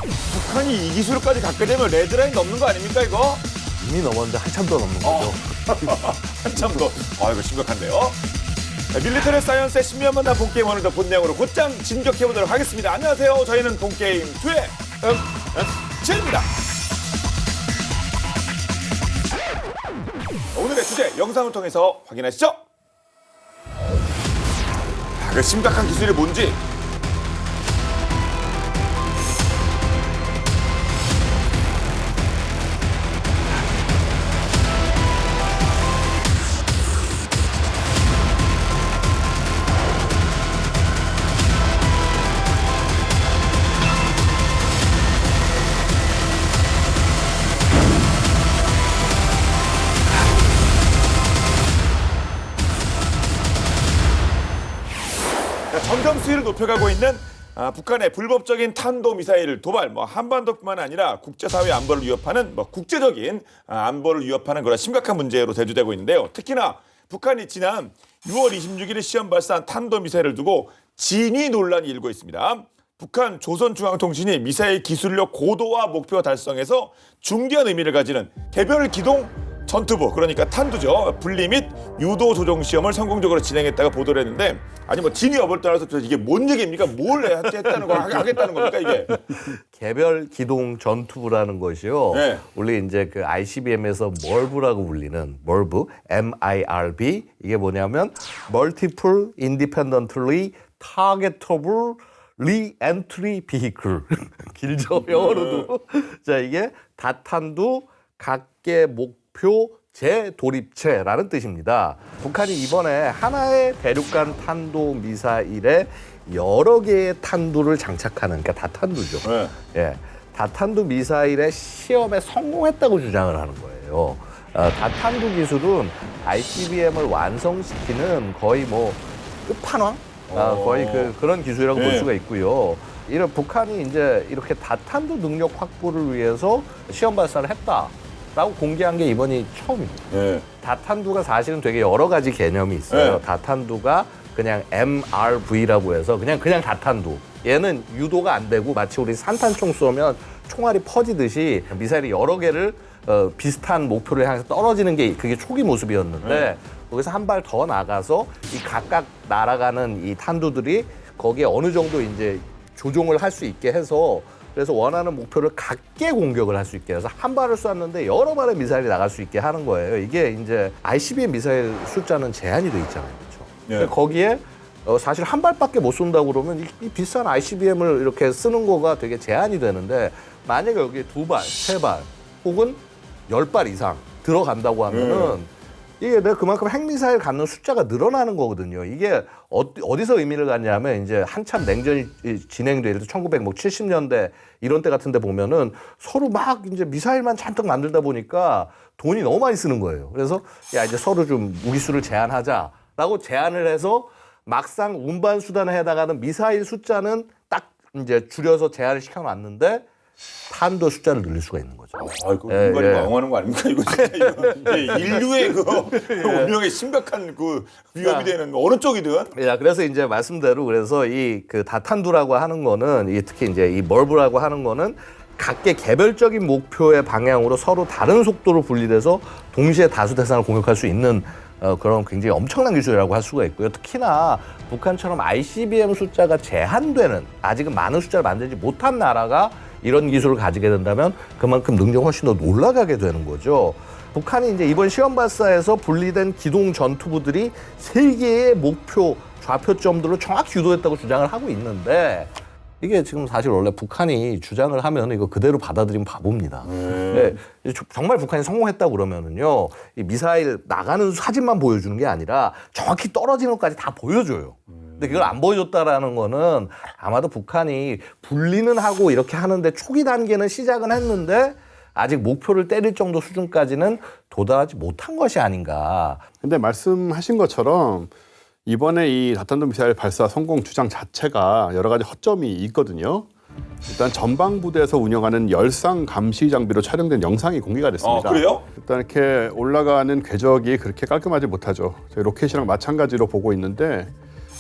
북한이 이 기술까지 갖게 되면 레드라인 넘는 거 아닙니까 이거? 이미 넘었는데 한참 더 넘는 거죠. 한참 더. 이거 심각한데요. 밀리터리 사이언스의 신비한 만남 본게임 오늘도 본내용으로 곧장 진격해보도록 하겠습니다. 안녕하세요. 저희는 본게임 2의 진입니다. 오늘의 주제 영상을 통해서 확인하시죠. 그 심각한 기술이 뭔지 점점 수위를 높여가고 있는 북한의 불법적인 탄도미사일 도발, 한반도뿐만 아니라 국제사회 안보를 위협하는 국제적인 안보를 위협하는 그런 심각한 문제로 대두되고 있는데요. 특히나 북한이 지난 6월 26일에 시험 발사한 탄도미사일을 두고 진위 논란이 일고 있습니다. 북한 조선중앙통신이 미사일 기술력 고도화 목표 달성에서 중대한 의미를 가지는 개별 기동 전투부, 그러니까 탄두죠. 분리 및 유도 조종 시험을 성공적으로 진행했다고 보도를 했는데, 진위 여부를 떠나서 이게 뭔 얘기입니까? 뭘 했다는 거 하겠다는 겁니까 이게? 개별 기동 전투부라는 것이요. 네. 원래 이제 그 ICBM에서 멀브라고 불리는 멀브, MIRB, 이게 뭐냐면 Multiple Independently Targetable Re-Entry Vehicle. 길죠, 영어로도. 자, 이게 다탄두 각계 목표 재도립체라는 뜻입니다. 북한이 이번에 하나의 대륙간 탄도 미사일에 여러 개의 탄두를 장착하는, 그러니까 다탄두죠. 네. 예, 다탄두 미사일의 시험에 성공했다고 주장을 하는 거예요. 다탄두 기술은 ICBM을 완성시키는 거의 끝판왕? 거의 그런 기술이라고 볼 수가 있고요. 이런 북한이 이제 이렇게 다탄두 능력 확보를 위해서 시험 발사를 했다라고 공개한 게 이번이 처음입니다. 네. 다탄두가 사실은 되게 여러 가지 개념이 있어요. 네. 다탄두가 그냥 MRV라고 해서 그냥 다탄두. 얘는 유도가 안 되고 마치 우리 산탄총 쏘면 총알이 퍼지듯이 미사일이 여러 개를 비슷한 목표를 향해서 떨어지는 게 그게 초기 모습이었는데 거기서 한 발 더 나가서 이 각각 날아가는 이 탄두들이 거기에 어느 정도 이제 조종을 할 수 있게 해서 그래서 원하는 목표를 각계 공격을 할 수 있게 해서 한 발을 쐈는데 여러 발의 미사일이 나갈 수 있게 하는 거예요. 이게 이제 ICBM 미사일 숫자는 제한이 돼 있잖아요. 그렇죠? 네. 거기에 사실 한 발밖에 못 쏜다고 그러면 이 비싼 ICBM을 이렇게 쓰는 거가 되게 제한이 되는데 만약에 여기에 두 발, 세 발 혹은 10발 이상 들어간다고 하면은 이게 내가 그만큼 핵미사일 갖는 숫자가 늘어나는 거거든요. 이게 어디서 의미를 갖냐면 이제 한참 냉전이 진행될 때 1970년대 이런 때 같은 데 보면은 서로 막 이제 미사일만 잔뜩 만들다 보니까 돈이 너무 많이 쓰는 거예요. 그래서 야, 이제 서로 좀 무기수를 제한하자라고 제안을 해서 막상 운반 수단에 해당하는 미사일 숫자는 딱 이제 줄여서 제한을 시켜놨는데 탄도 숫자를 늘릴 수가 있는 거죠. 이거 인간이 망하는 거 아닙니까? 이거 진짜 이거 인류의 운명에 심각한 위협이 되는 어느 쪽이든. 야, 그래서 이제 말씀대로 그래서 이 다탄두라고 하는 거는 특히 이제 이 멀브라고 하는 거는 각계 개별적인 목표의 방향으로 서로 다른 속도로 분리돼서 동시에 다수 대상을 공격할 수 있는 그런 굉장히 엄청난 기술이라고 할 수가 있고요. 특히나 북한처럼 ICBM 숫자가 제한되는 아직은 많은 숫자를 만들지 못한 나라가 이런 기술을 가지게 된다면 그만큼 능력이 훨씬 더 올라가게 되는 거죠. 북한이 이제 이번 시험 발사에서 분리된 기동 전투부들이 3개의 목표 좌표점들로 정확히 유도했다고 주장을 하고 있는데 이게 지금 사실 원래 북한이 주장을 하면 이거 그대로 받아들이면 바보입니다. 네, 정말 북한이 성공했다고 그러면은요, 이 미사일 나가는 사진만 보여주는 게 아니라 정확히 떨어지는 것까지 다 보여줘요. 근데 그걸 안 보여줬다라는 거는 아마도 북한이 분리는 하고 이렇게 하는데 초기 단계는 시작은 했는데 아직 목표를 때릴 정도 수준까지는 도달하지 못한 것이 아닌가. 근데 말씀하신 것처럼 이번에 이 다탄두 미사일 발사 성공 주장 자체가 여러 가지 허점이 있거든요. 일단 전방부대에서 운영하는 열상 감시 장비로 촬영된 영상이 공개가 됐습니다. 그래요? 일단 이렇게 올라가는 궤적이 그렇게 깔끔하지 못하죠. 저희 로켓이랑 마찬가지로 보고 있는데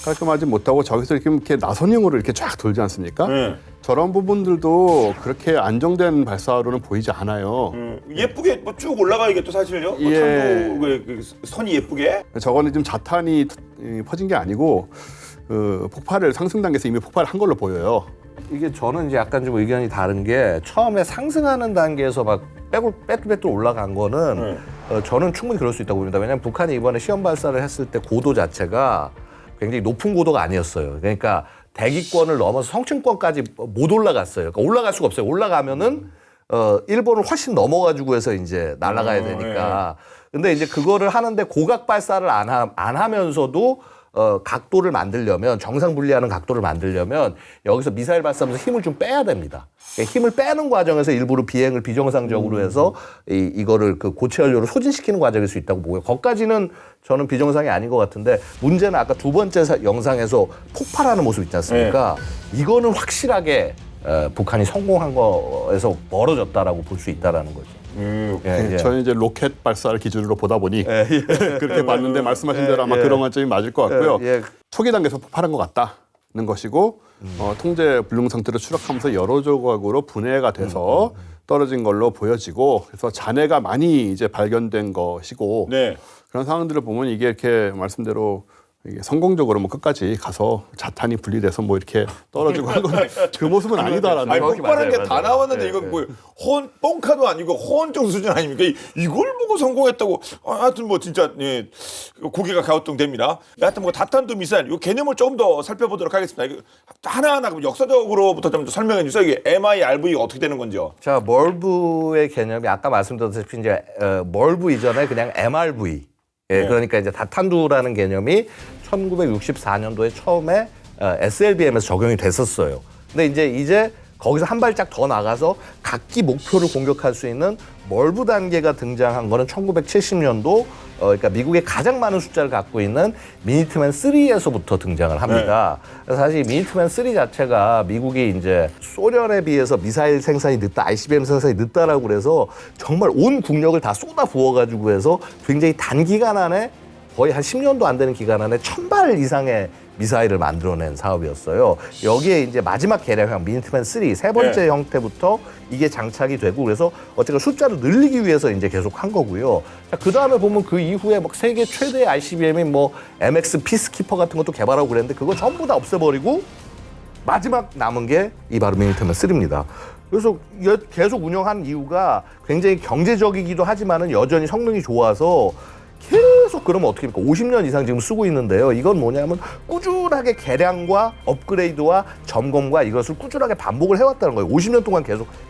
깔끔하지 못하고 저기서 이렇게 나선형으로 이렇게 쫙 돌지 않습니까? 네. 저런 부분들도 그렇게 안정된 발사로는 보이지 않아요. 예쁘게 뭐 쭉 올라가 이게 또 사실요. 뭐 예. 탄도 그 선이 예쁘게. 저거는 지금 자탄이 퍼진 게 아니고 폭발을 상승 단계에서 이미 폭발한 걸로 보여요. 이게 저는 이제 약간 좀 의견이 다른 게 처음에 상승하는 단계에서 막 빼뚤빼뚤 올라간 거는 저는 충분히 그럴 수 있다고 봅니다. 왜냐하면 북한이 이번에 시험 발사를 했을 때 고도 자체가 굉장히 높은 고도가 아니었어요. 그러니까 대기권을 넘어서 성층권까지 못 올라갔어요. 그러니까 올라갈 수가 없어요. 올라가면은 일본을 훨씬 넘어가지고 해서 이제 날아가야 되니까. 근데 이제 그거를 하는데 고각 발사를 안 하면서도 각도를 만들려면 정상 분리하는 각도를 만들려면 여기서 미사일 발사하면서 힘을 좀 빼야 됩니다. 힘을 빼는 과정에서 일부러 비행을 비정상적으로 해서 이거를 그 고체 연료를 소진시키는 과정일 수 있다고 보고요. 거기까지는 저는 비정상이 아닌 것 같은데 문제는 아까 두 번째 영상에서 폭발하는 모습 있지 않습니까? 이거는 확실하게 북한이 성공한 거에서 멀어졌다라고 볼 수 있다라는 거죠. 예. 저는 이제 로켓 발사를 기준으로 보다 보니 그렇게 봤는데 말씀하신 대로 아마 그런 관점이 맞을 것 같고요. 초기 단계에서 폭발한 것 같다는 것이고 통제 불능 상태로 추락하면서 여러 조각으로 분해가 돼서 떨어진 걸로 보여지고 그래서 잔해가 많이 이제 발견된 것이고 네. 그런 상황들을 보면 이게 이렇게 말씀대로 이게 성공적으로 뭐 끝까지 가서 자탄이 분리돼서 뭐 이렇게 떨어지고 하는 건 그 모습은 아니다라는 아니, 거. 폭발한 게 다 맞아요. 나왔는데 이건 뭐 뻥카도 아니고 호언증 수준 아닙니까? 이걸 보고 성공했다고. 하여튼 뭐 진짜 예, 고개가 갸우뚱됩니다. 하여튼 뭐 다탄도 미사일 이 개념을 조금 더 살펴보도록 하겠습니다. 이거 하나하나 그럼 역사적으로부터 좀 설명해 주세요. 이게 MIRV가 어떻게 되는 건지요? 자, 멀브의 개념이 아까 말씀드렸다시피 이제 멀브 이전에 그냥 MRV. 예, 그러니까 이제 다탄두라는 개념이 1964년도에 처음에 SLBM에서 적용이 됐었어요. 근데 이제 거기서 한 발짝 더 나가서 각기 목표를 공격할 수 있는 멀브 단계가 등장한 거는 1970년도 그러니까 미국의 가장 많은 숫자를 갖고 있는 미니트맨 3에서부터 등장을 합니다. 그래서 사실 미니트맨 3 자체가 미국이 이제 소련에 비해서 미사일 생산이 늦다, ICBM 생산이 늦다라고 그래서 정말 온 국력을 다 쏟아 부어가지고 해서 굉장히 단기간 안에 거의 한 10년도 안 되는 기간 안에 1000발 이상의 미사일을 만들어낸 사업이었어요. 여기에 이제 마지막 개량형 미니트맨 3 세 번째 형태부터 이게 장착이 되고 그래서 어쨌든 숫자를 늘리기 위해서 이제 계속 한 거고요. 자, 그 다음에 보면 그 이후에 막 세계 최대의 ICBM인 뭐 MX 피스키퍼 같은 것도 개발하고 그랬는데 그거 전부 다 없애버리고 마지막 남은 게 이 바로 미니트맨 3입니다. 그래서 계속 운영한 이유가 굉장히 경제적이기도 하지만은 여전히 성능이 좋아서 계속 그러면 어떻게 됩니까? 50년 이상 지금 쓰고 있는데요. 이건 뭐냐면 꾸준하게 개량과 업그레이드와 점검과 이것을 꾸준하게 반복을 해왔다는 거예요. 50년 동안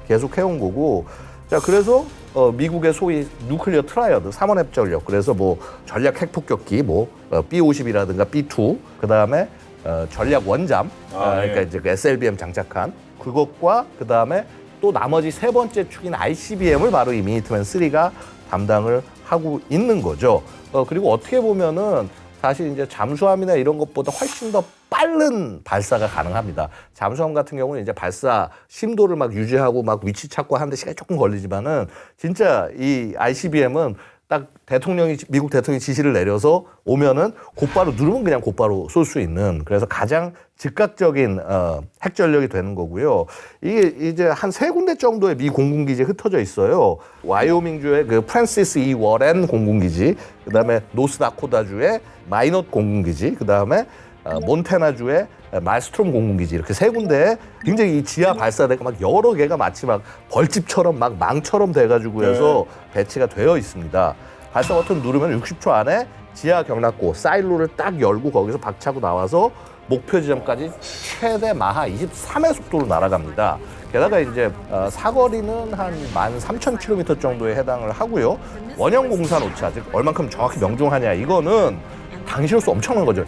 계속 해온 거고. 자, 그래서 미국의 소위 누클리어 트라이어드, 3원핵 전력. 그래서 뭐 전략 핵폭격기, 뭐 B-50이라든가 B-2, 그 다음에 전략 원잠, 그러니까 이제 그 SLBM 장착한 그것과 그 다음에 또 나머지 세 번째 축인 ICBM을 바로 이 미니트맨 3가 담당을 하고 있는 거죠. 그리고 어떻게 보면은 사실 이제 잠수함이나 이런 것보다 훨씬 더 빠른 발사가 가능합니다. 잠수함 같은 경우는 이제 발사 심도를 막 유지하고 막 위치 찾고 하는데 시간이 조금 걸리지만은 진짜 이 ICBM은 딱 미국 대통령이 지시를 내려서 오면은 곧바로 누르면 그냥 곧바로 쏠 수 있는 그래서 가장 즉각적인 핵 전력이 되는 거고요. 이게 이제 한 세 군데 정도의 미 공군기지에 흩어져 있어요. 와이오밍주의 그 프랜시스 E. 워렌 공군기지, 그다음에 노스다코다주의 마이넛 공군기지, 그다음에 몬태나주의 말스트롬 공군기지 이렇게 세 군데에 굉장히 이 지하 발사대가 막 여러 개가 마치 막 벌집처럼 막 망처럼 돼가지고 해서 배치가 되어 있습니다. 발사 버튼 누르면 60초 안에 지하 경납고 사일로를 딱 열고 거기서 박차고 나와서 목표 지점까지 최대 마하 23의 속도로 날아갑니다. 게다가 이제 사거리는 한 13,000km 정도에 해당을 하고요. 원형 공산 오차, 즉 얼만큼 정확히 명중하냐 이거는 당시로서 엄청난 거죠.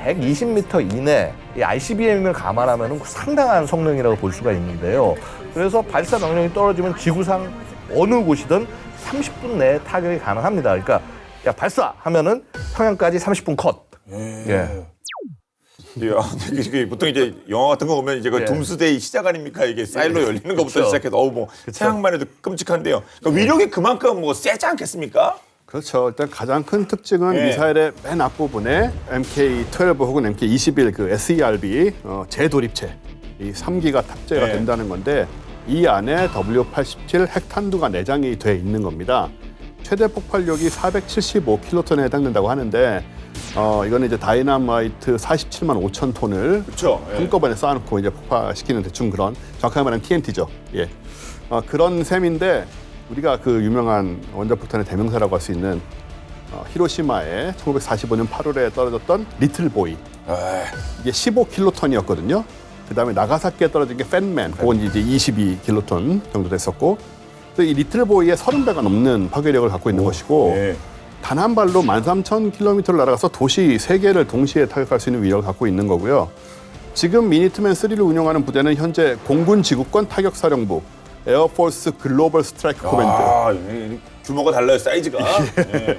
120m 이내 이 ICBM을 감안하면 상당한 성능이라고 볼 수가 있는데요. 그래서 발사 명령이 떨어지면 지구상 어느 곳이든 30분 내에 타격이 가능합니다. 그러니까 야 발사 하면은 평양까지 30분 컷. 예. 이게 보통 이제 영화 같은 거 보면 이제 그 둠스데이 시작 아닙니까? 이게 사일로 열리는 것부터 그쵸. 시작해서 뭐 생각만 해도 끔찍한데요. 그러니까 위력이 그만큼 뭐 세지 않겠습니까? 그렇죠. 일단 가장 큰 특징은 예. 미사일의 맨 앞부분에 MK-12 혹은 MK-21 그 SERB 재도립체 이 3기가 탑재가 예. 된다는 건데 이 안에 W-87 핵탄두가 내장이 돼 있는 겁니다. 최대 폭발력이 475킬로톤에 해당된다고 하는데 이거는 이제 다이너마이트 47만 5천 톤을 그렇죠. 예. 한꺼번에 쌓아놓고 이제 폭파시키는 대충 그런 정확하게 말하면 TNT죠. 예. 그런 셈인데 우리가 그 유명한 원자폭탄의 대명사라고 할 수 있는 히로시마에 1945년 8월에 떨어졌던 리틀 보이 이게 15킬로톤이었거든요. 그다음에 나가사키에 떨어진 게 팬맨 그건 이제 22킬로톤 정도 됐었고 또 이 리틀 보이의 30배가 넘는 파괴력을 갖고 있는 것이고 예. 단 한 발로 13,000km를 날아가서 도시 3개를 동시에 타격할 수 있는 위력을 갖고 있는 거고요. 지금 미니트맨 3를 운영하는 부대는 현재 공군 지구권 타격사령부 에어포스 글로벌 스트라이크 코맨드 아, 규모가 달라요, 사이즈가. 예.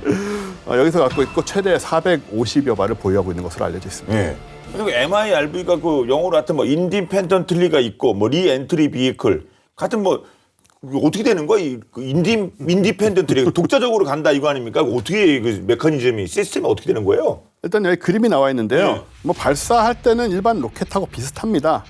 여기서 갖고 있고 최대 450여 발을 보유하고 있는 것으로 알려져 있습니다. 예. 그리고 MIRV가 그 영어로 하여튼 뭐 인디펜던틀리가 있고 뭐 리엔트리 비이클 같은 뭐 어떻게 되는 거야? 그 인디펜던틀리 독자적으로 간다 이거 아닙니까? 어떻게 그 메커니즘이 시스템이 어떻게 되는 거예요? 일단 여기 그림이 나와 있는데요. 네. 뭐 발사할 때는 일반 로켓하고 비슷합니다.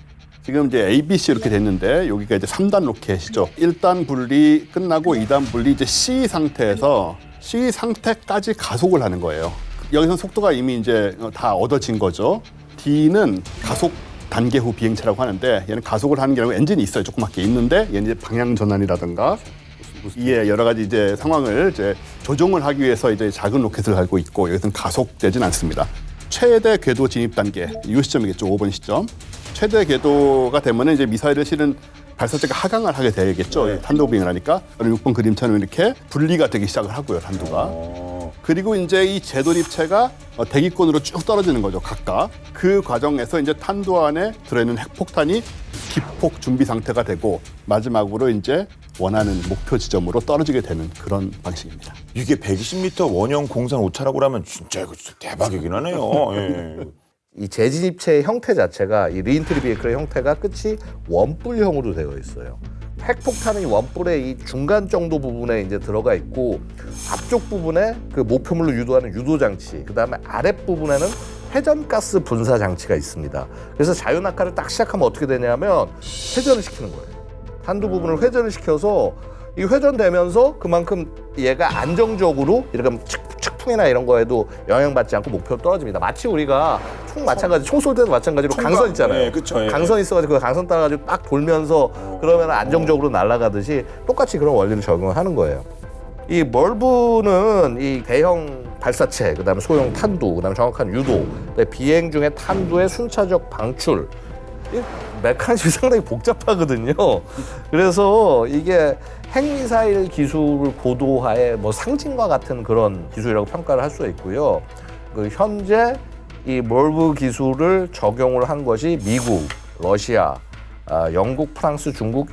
지금 이제 ABC 이렇게 됐는데 여기가 이제 3단 로켓이죠. 1단 분리 끝나고 2단 분리 이제 C 상태에서 C 상태까지 가속을 하는 거예요. 여기서 속도가 이미 이제 다 얻어진 거죠. D는 가속 단계 후 비행체라고 하는데 얘는 가속을 하는 게 아니고 엔진이 있어요. 조그맣게 있는데 얘는 이제 방향 전환이라든가 이에 여러 가지 이제 상황을 이제 조종을 하기 위해서 이제 작은 로켓을 달고 있고 여기서는 가속되진 않습니다. 최대 궤도 진입 단계 이 시점이겠죠. 5번 시점. 최대 궤도가 되면은 이제 미사일을 실은 발사체가 하강을 하게 되겠죠. 탄도 비행을 하니까 6번 그림처럼 이렇게 분리가 되기 시작을 하고요. 탄두가. 그리고 이제 이 재도립체가 대기권으로 쭉 떨어지는 거죠. 각각. 그 과정에서 이제 탄두 안에 들어있는 핵폭탄이 기폭 준비 상태가 되고 마지막으로 이제 원하는 목표 지점으로 떨어지게 되는 그런 방식입니다. 이게 120m 원형 공산 오차라고 하면 진짜 이거 진짜 대박이긴 하네요. 예. 이 재진입체의 형태 자체가 이 리인트리 비에클의 형태가 끝이 원뿔형으로 되어 있어요. 핵폭탄이 원뿔의 이 중간 정도 부분에 이제 들어가 있고 앞쪽 부분에 그 목표물로 유도하는 유도 장치, 그다음에 아랫 부분에는 회전가스 분사 장치가 있습니다. 그래서 자유낙하를 딱 시작하면 어떻게 되냐면 회전을 시키는 거예요. 탄두 부분을 회전을 시켜서 이 회전되면서 그만큼 얘가 안정적으로 이렇게 측풍이나 이런 거에도 영향받지 않고 목표로 떨어집니다. 마치 우리가 총 마찬가지, 총 쏠 때도 마찬가지로 강선 있잖아요. 예, 그쵸, 예. 강선 있어가지고 그 강선 따라가지고 딱 돌면서 그러면 안정적으로 날아가듯이 똑같이 그런 원리를 적용을 하는 거예요. 이 멀브는 이 대형 발사체, 그다음에 소형 탄두, 그다음에 정확한 유도, 비행 중에 탄두의 순차적 방출. 이 메커니즘이 상당히 복잡하거든요. 그래서 이게 핵미사일 기술 고도화의 뭐 상징과 같은 그런 기술이라고 평가를 할 수 있고요. 그 현재 이 멀브 기술을 적용을 한 것이 미국, 러시아, 영국, 프랑스, 중국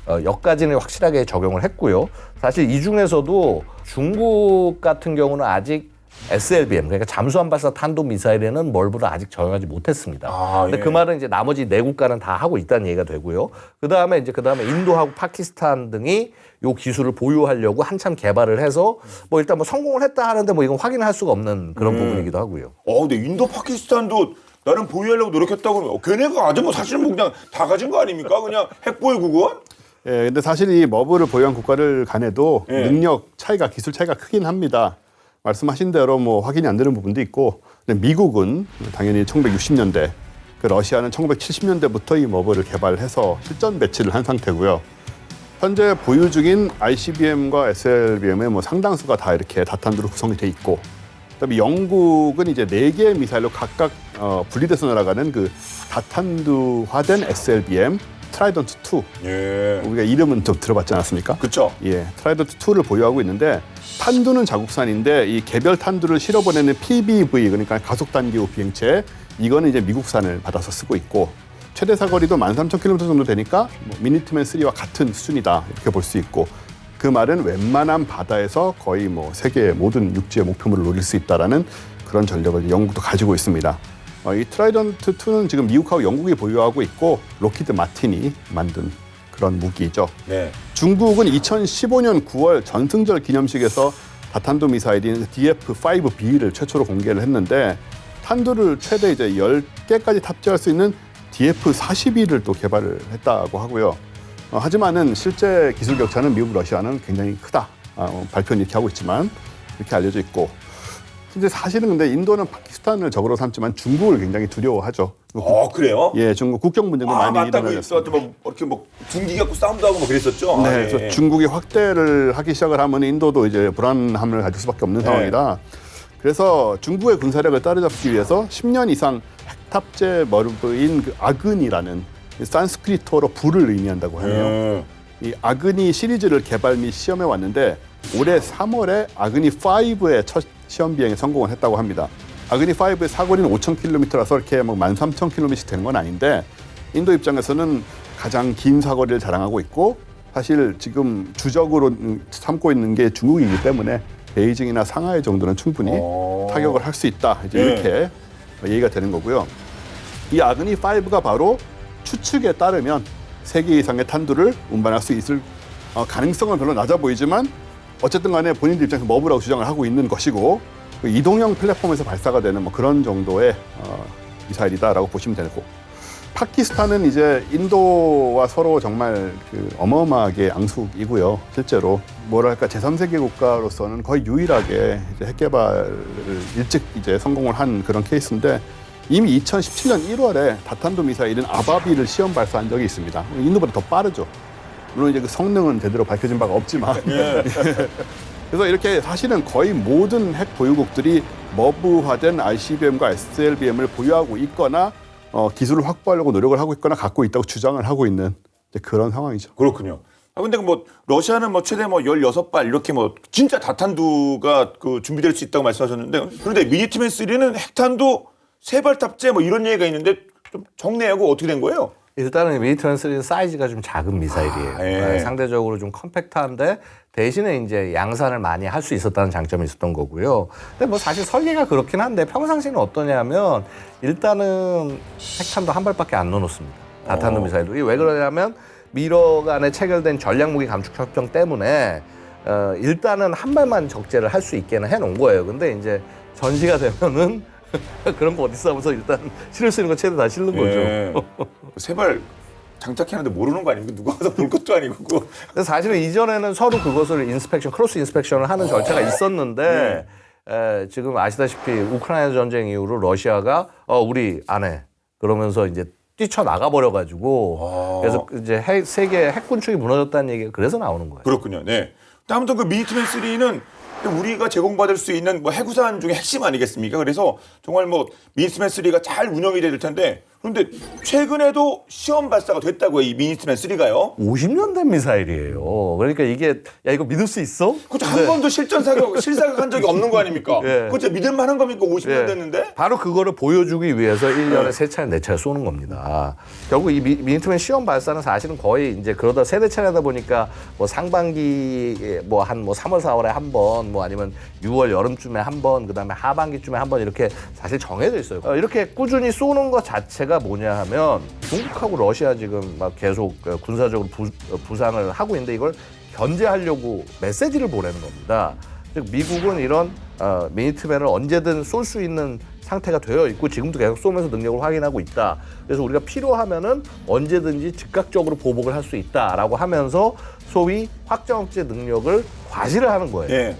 여기까지는 확실하게 적용을 했고요. 사실 이 중에서도 중국 같은 경우는 아직 SLBM, 그러니까 잠수함 발사 탄도 미사일에는 멀브를 아직 적용하지 못했습니다. 근데 예. 그 말은 이제 나머지 네 국가는 다 하고 있다는 얘기가 되고요. 그다음에 인도하고 파키스탄 등이 요 기술을 보유하려고 한참 개발을 해서 뭐 일단 뭐 성공을 했다 하는데 뭐 이건 확인할 수가 없는 그런 부분이기도 하고요. 근데 인도 파키스탄도 나름 보유하려고 노력했다고 그러면 걔네가 아주 뭐 사실은 뭐 그냥 다 가진 거 아닙니까? 그냥 핵보유국은? 예, 근데 사실 이 머브를 보유한 국가를 간에도 예. 능력 차이가, 기술 차이가 크긴 합니다. 말씀하신 대로 뭐 확인이 안 되는 부분도 있고, 근데 미국은 당연히 1960년대, 그 러시아는 1970년대부터 이 머브를 개발해서 실전 배치를 한 상태고요. 현재 보유 중인 ICBM과 SLBM의 뭐 상당수가 다 이렇게 다탄두로 구성이 돼 있고, 그다음에 영국은 이제 4개의 미사일로 각각 분리돼서 날아가는 그 다탄두화된 SLBM 트라이던트 2. 예. 우리가 이름은 좀 들어봤지 않았습니까? 그쵸. 예, 트라이던트 2를 보유하고 있는데 탄두는 자국산인데 이 개별 탄두를 실어보내는 PBV 그러니까 가속 단기 후 비행체 이거는 이제 미국산을 받아서 쓰고 있고 최대 사거리도 13,000km 정도 되니까 뭐 미니트맨 3와 같은 수준이다 이렇게 볼 수 있고 그 말은 웬만한 바다에서 거의 뭐 세계의 모든 육지의 목표물을 노릴 수 있다라는 그런 전력을 영국도 가지고 있습니다. 이 트라이던트 2는 지금 미국하고 영국이 보유하고 있고 로키드 마틴이 만든 그런 무기죠. 네. 중국은 2015년 9월 전승절 기념식에서 다탄도 미사일인 DF-5B를 최초로 공개를 했는데 탄두를 최대 이제 10개까지 탑재할 수 있는 DF-42를 또 개발을 했다고 하고요. 하지만은 실제 기술 격차는 미국, 러시아는 굉장히 크다. 발표는 이렇게 하고 있지만 이렇게 알려져 있고. 근데 사실은 근데 인도는 파키스탄을 적으로 삼지만 중국을 굉장히 두려워하죠. 그래요? 예, 중국 국경 분쟁도 많이 맞다. 그 일어났습니다. 뭐 이렇게 뭐 군기 갖고 싸움도 하고 뭐 그랬었죠. 네, 예. 그래서 중국이 확대를 하기 시작을 하면 인도도 이제 불안함을 가질 수밖에 없는 상황이라 그래서 중국의 군사력을 따라잡기 위해서 10년 이상 핵탑재 머르브인 그 아그니라는 산스크리트어로 불을 의미한다고 하네요. 이 아그니 시리즈를 개발 및 시험해 왔는데 올해 3월에 아그니 5의 첫 시험 비행에 성공을 했다고 합니다. 아그니 5의 사거리는 5,000km라서 이렇게 뭐 13,000km씩 되는 건 아닌데 인도 입장에서는 가장 긴 사거리를 자랑하고 있고 사실 지금 주적으로 삼고 있는 게 중국이기 때문에 베이징이나 상하이 정도는 충분히 타격을 할 수 있다. 이제 이렇게 얘기가 되는 거고요. 이 아그니 5가 바로 추측에 따르면 3개 이상의 탄두를 운반할 수 있을 가능성은 별로 낮아 보이지만 어쨌든 간에 본인들 입장에서 머브라고 주장을 하고 있는 것이고 그 이동형 플랫폼에서 발사가 되는 뭐 그런 정도의 미사일이다라고 보시면 되고 파키스탄은 이제 인도와 서로 정말 그 어마어마하게 앙숙이고요. 실제로 뭐랄까 제3세계 국가로서는 거의 유일하게 이제 핵 개발을 일찍 이제 성공을 한 그런 케이스인데 이미 2017년 1월에 다탄도 미사일인 아바비를 시험 발사한 적이 있습니다. 인도보다 더 빠르죠. 물론 이제 그 성능은 제대로 밝혀진 바가 없지만. 그래서 이렇게 사실은 거의 모든 핵 보유국들이 머브화된 ICBM과 SLBM을 보유하고 있거나 기술을 확보하려고 노력을 하고 있거나 갖고 있다고 주장을 하고 있는 그런 상황이죠. 그렇군요. 근데 뭐 러시아는 뭐 최대 뭐 16발 이렇게 뭐 진짜 다탄두가 그 준비될 수 있다고 말씀하셨는데 그런데 미니트맨 3는 핵탄두 3발 탑재 뭐 이런 얘기가 있는데 좀 정리하고 어떻게 된 거예요? 일단은 미니트맨 3는 사이즈가 좀 작은 미사일이에요. 상대적으로 좀 컴팩트한데 대신에 이제 양산을 많이 할 수 있었다는 장점이 있었던 거고요. 근데 뭐 사실 설계가 그렇긴 한데 평상시는 어떠냐면 일단은 핵탄두 한 발밖에 안 넣어놓습니다. 다탄두 미사일도. 이게 왜 그러냐면 미러 간에 체결된 전략무기 감축 협정 때문에 일단은 한 발만 적재를 할 수 있게는 해놓은 거예요. 근데 이제 전시가 되면은 그런 거 어딨어 하면서 일단 실을 수 있는 거 최대 다 실는 거죠. 3발 장착해놨는데 모르는 거 아닙니까? 누가 와서 볼 것도 아니고. 근데 사실은 이전에는 서로 그것을 크로스 인스펙션을 하는 절차가 있었는데 지금 아시다시피 우크라이나 전쟁 이후로 러시아가 우리 안 해. 그러면서 이제 뛰쳐나가 버려가지고 그래서 이제 세계 핵군축이 무너졌다는 얘기가 그래서 나오는 거예요. 그렇군요. 네. 아무튼 그 미니트맨 3는 우리가 제공받을 수 있는 뭐 해구산 중에 핵심 아니겠습니까? 그래서 정말 뭐 미니트맨 3가 잘 운영이 될 텐데 그런데 최근에도 시험 발사가 됐다고요, 이 미니트맨 3가요. 50년 된 미사일이에요. 그러니까 이게 야 이거 믿을 수 있어? 그렇죠. 한 번도 실사격한 적이 없는 거 아닙니까? 예. 그거 진짜 믿을 만한 겁니까? 50년 됐는데? 바로 그거를 보여주기 위해서 1년에 3차례, 4차례 쏘는 겁니다. 결국 이 미니트맨 시험 발사는 사실은 거의 이제 그러다 세대 차례다 보니까 뭐 상반기 뭐 한 3월, 4월에 한 번, 뭐 아니면 6월 여름쯤에 한 번, 그다음에 하반기쯤에 한 번 이렇게 사실 정해져 있어요. 이렇게 꾸준히 쏘는 것 자체가 뭐냐 하면 중국하고 러시아 지금 막 계속 군사적으로 부상을 하고 있는데 이걸 견제하려고 메시지를 보내는 겁니다. 즉 미국은 이런 미니트맨을 언제든 쏠 수 있는 상태가 되어 있고 지금도 계속 쏘면서 능력을 확인하고 있다. 그래서 우리가 필요하면은 언제든지 즉각적으로 보복을 할 수 있다라고 하면서 소위 확정 억제 능력을 과시를 하는 거예요. 예.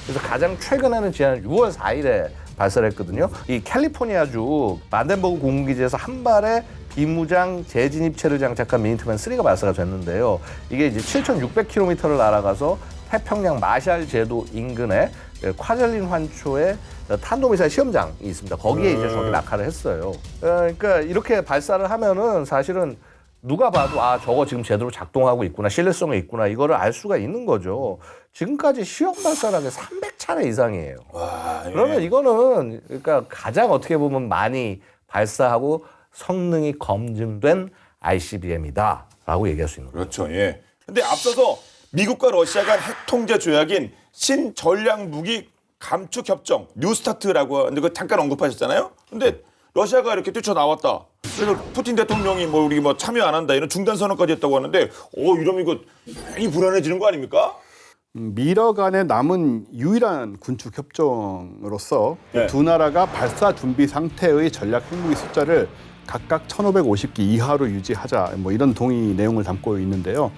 그래서 가장 최근에는 지난 6월 4일에 발사를 했거든요. 이 캘리포니아주 만덴버그 공군기지에서 한 발의 비무장 재진입체를 장착한 미니트맨 3가 발사가 됐는데요. 이게 이제 7,600km를 날아가서 태평양 마샬 제도 인근에 콰젤린 환초의 탄도미사일 시험장이 있습니다. 거기에 이제 저기 낙하를 했어요. 그러니까 이렇게 발사를 하면은 사실은 누가 봐도 저거 지금 제대로 작동하고 있구나, 신뢰성이 있구나 이거를 알 수가 있는 거죠. 지금까지 시험 발사라는 게 300차례 이상이에요. 와, 예. 그러면 이거는 그러니까 가장 어떻게 보면 많이 발사하고 성능이 검증된 ICBM이다라고 얘기할 수 있는 거죠. 그렇죠. 예. 근데 앞서서 미국과 러시아 간 핵 통제 조약인 신전략무기 감축 협정 뉴스타트라고 하는데 그 잠깐 언급하셨잖아요. 근데 러시아가 이렇게 뛰쳐나왔다. 그래서 푸틴 대통령이 뭐 우리 뭐 참여 안 한다 이런 중단 선언까지 했다고 하는데 이러면 이거 많이 불안해지는 거 아닙니까? 미러 간에 남은 유일한 군축 협정으로서 네. 두 나라가 발사 준비 상태의 전략 핵무기 숫자를 각각 1,550기 이하로 유지하자 뭐 이런 동의 내용을 담고 있는데요.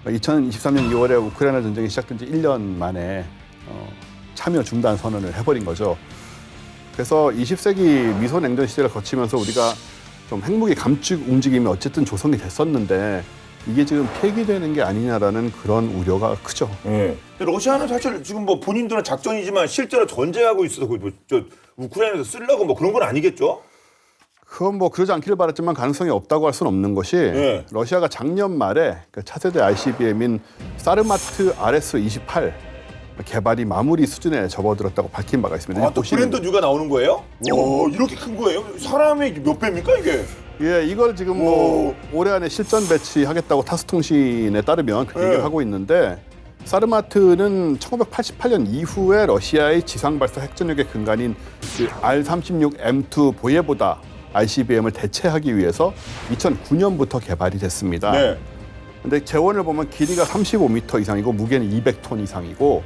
2023년 2월에 우크라이나 전쟁이 시작된 지 1년 만에 참여 중단 선언을 해버린 거죠. 그래서 20세기 미소 냉전 시대를 거치면서 우리가 좀 핵무기 감축 움직임이 어쨌든 조성이 됐었는데 이게 지금 폐기되는 게 아니냐라는 그런 우려가 크죠. 근데 러시아는 사실 지금 뭐 본인들은 작전이지만 실제로 전쟁하고 있어서 저 우크라이나에서 쓰려고 뭐 그런 건 아니겠죠? 그건 뭐 그러지 않기를 바랐지만 가능성이 없다고 할 수는 없는 것이 네. 러시아가 작년 말에 그 차세대 ICBM인 사르마트 RS-28 개발이 마무리 수준에 접어들었다고 밝힌 바가 있습니다. 또 브랜드 뉴가 나오는 거예요? 와, 이렇게 큰 거예요? 사람의 몇 배입니까 이게? 예, 이걸 지금 뭐 올해 안에 실전 배치하겠다고 타스통신에 따르면 그렇게 얘기를 하고 있는데 사르마트는 1988년 이후에 러시아의 지상 발사 핵전력의 근간인 그 R-36M2 보예보다 ICBM을 대체하기 위해서 2009년부터 개발이 됐습니다. 네. 근데 재원을 보면 길이가 35m 이상이고 무게는 200톤 이상이고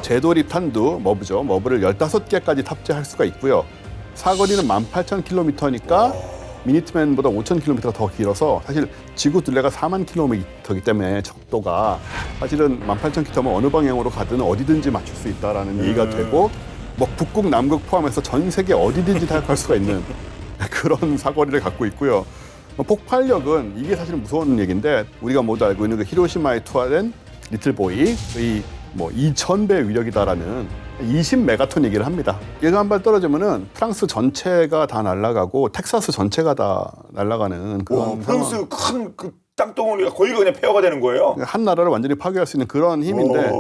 제도립 탄두, 머브를 15개까지 탑재할 수가 있고요. 사거리는 18,000km니까 미니트맨보다 5,000km가 더 길어서 사실 지구 둘레가 4만 km이기 때문에 적도가 사실은 18,000km면 어느 방향으로 가든 어디든지 맞출 수 있다라는 얘기가 되고 뭐 북극, 남극 포함해서 전 세계 어디든지 타격할 수가 있는 그런 사거리를 갖고 있고요. 폭발력은 이게 사실 무서운 얘기인데 우리가 모두 알고 있는 그 히로시마에 투하된 리틀보이의 뭐 2,000배 위력이다라는 20메가톤 얘기를 합니다. 얘가 한 발 떨어지면은 프랑스 전체가 다 날아가고 텍사스 전체가 다 날아가는 그런 프랑스 큰 그 땅덩어리가 거의 그냥 폐허가 되는 거예요? 한 나라를 완전히 파괴할 수 있는 그런 힘인데